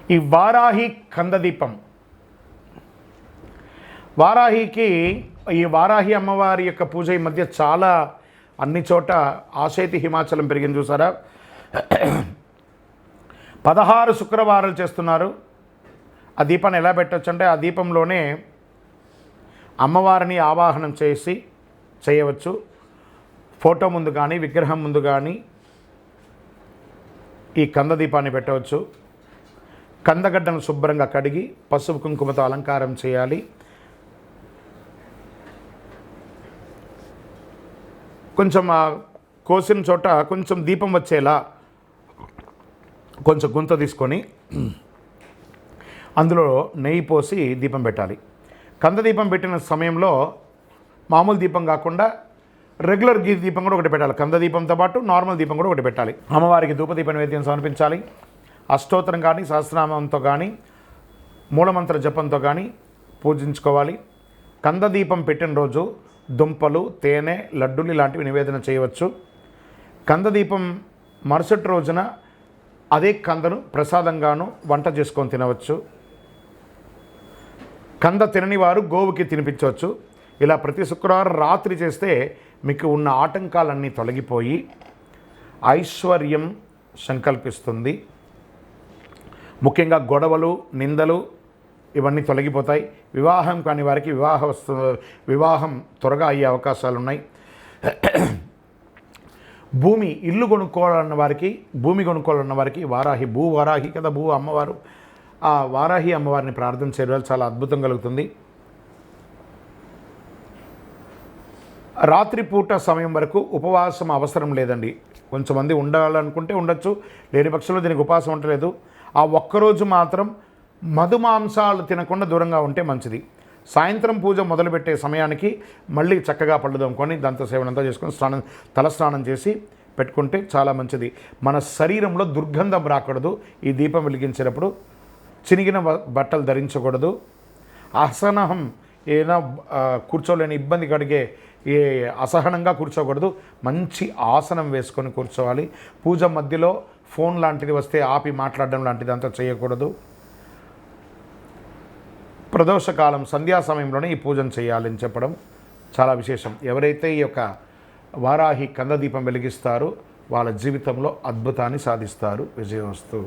ఈ వారాహి కందదీపం, వారాహికి ఈ వారాహి అమ్మవారి యొక్క పూజ ఈ మధ్య చాలా అన్ని చోట ఆశైతి హిమాచలం పెరిగింది చూసారా. 16 శుక్రవారాలు చేస్తున్నారు. ఆ దీపాన్ని ఎలా పెట్టచ్చు అంటే ఆ దీపంలోనే అమ్మవారిని ఆవాహనం చేయవచ్చు. ఫోటో ముందు కానీ విగ్రహం ముందు కానీ ఈ కందదీపాన్ని పెట్టవచ్చు. కందగడ్డను శుభ్రంగా కడిగి పసుపు కుంకుమతో అలంకారం చేయాలి. కొంచెం కోసిన చోట కొంచెం దీపం వచ్చేలా కొంచెం గుంత తీసుకొని అందులో నెయ్యి పోసి దీపం పెట్టాలి. కందదీపం పెట్టిన సమయంలో మామూలు దీపం కాకుండా రెగ్యులర్ దీపం కూడా ఒకటి పెట్టాలి. కందదీపంతో పాటు నార్మల్ దీపం కూడా ఒకటి పెట్టాలి. అమ్మవారికి ధూపదీప నైవేద్యం సమర్పించాలి. అష్టోత్తరం కానీ సహస్రనామంతో కానీ మూలమంత్ర జపంతో కానీ పూజించుకోవాలి. కందదీపం పెట్టిన రోజు దుంపలు, తేనె, లడ్డూలు ఇలాంటివి నివేదన చేయవచ్చు. కందదీపం మరుసటి రోజున అదే కందను ప్రసాదంగాను వంట చేసుకొని తినవచ్చు. కంద తినని వారు గోవుకి తినిపించవచ్చు. ఇలా ప్రతి శుక్రవారం రాత్రి చేస్తే మీకు ఉన్న ఆటంకాలన్నీ తొలగిపోయి ఐశ్వర్యం సంకల్పిస్తుంది. ముఖ్యంగా గొడవలు, నిందలు ఇవన్నీ తొలగిపోతాయి. వివాహం కాని వారికి వివాహం త్వరగా అయ్యే అవకాశాలు ఉన్నాయి. ఇల్లు కొనుక్కోవాలన్న వారికి, భూమి కొనుక్కోవాలన్న వారికి వారాహి కదా, అమ్మవారు, ఆ వారాహి అమ్మవారిని ప్రార్థన చేయడం చాలా అద్భుతం కలుగుతుంది. రాత్రిపూట సమయం వరకు ఉపవాసం అవసరం లేదండి. కొంతమంది ఉండాలనుకుంటే ఉండొచ్చు, లేని పక్షంలో దీనికి ఉపవాసం ఉండలేదు. ఆ ఒక్కరోజు మాత్రం మధుమాంసాలు తినకుండా దూరంగా ఉంటే మంచిది. సాయంత్రం పూజ మొదలుపెట్టే సమయానికి మళ్ళీ చక్కగా పళ్ళు దొమ్ముకొని దంత సేవనంతా చేసుకొని తలస్నానం చేసి పెట్టుకుంటే చాలా మంచిది. మన శరీరంలో దుర్గంధం రాకూడదు. ఈ దీపం వెలిగించేటప్పుడు చినిగిన బట్టలు ధరించకూడదు. అసహనం ఏదైనా కూర్చోలేని ఇబ్బంది కలిగే అసహనంగా కూర్చోకూడదు. మంచి ఆసనం వేసుకొని కూర్చోవాలి. పూజ మధ్యలో ఫోన్ లాంటిది వస్తే ఆపి మాట్లాడడం లాంటిది అంతా చేయకూడదు. ప్రదోషకాలం సంధ్యా సమయంలోనే ఈ పూజను చేయాలని చెప్పడం చాలా విశేషం. ఎవరైతే ఈ యొక్క వారాహి కందదీపం వెలిగిస్తారో వాళ్ళ జీవితంలో అద్భుతాన్ని సాధిస్తారు. విజయోస్తు.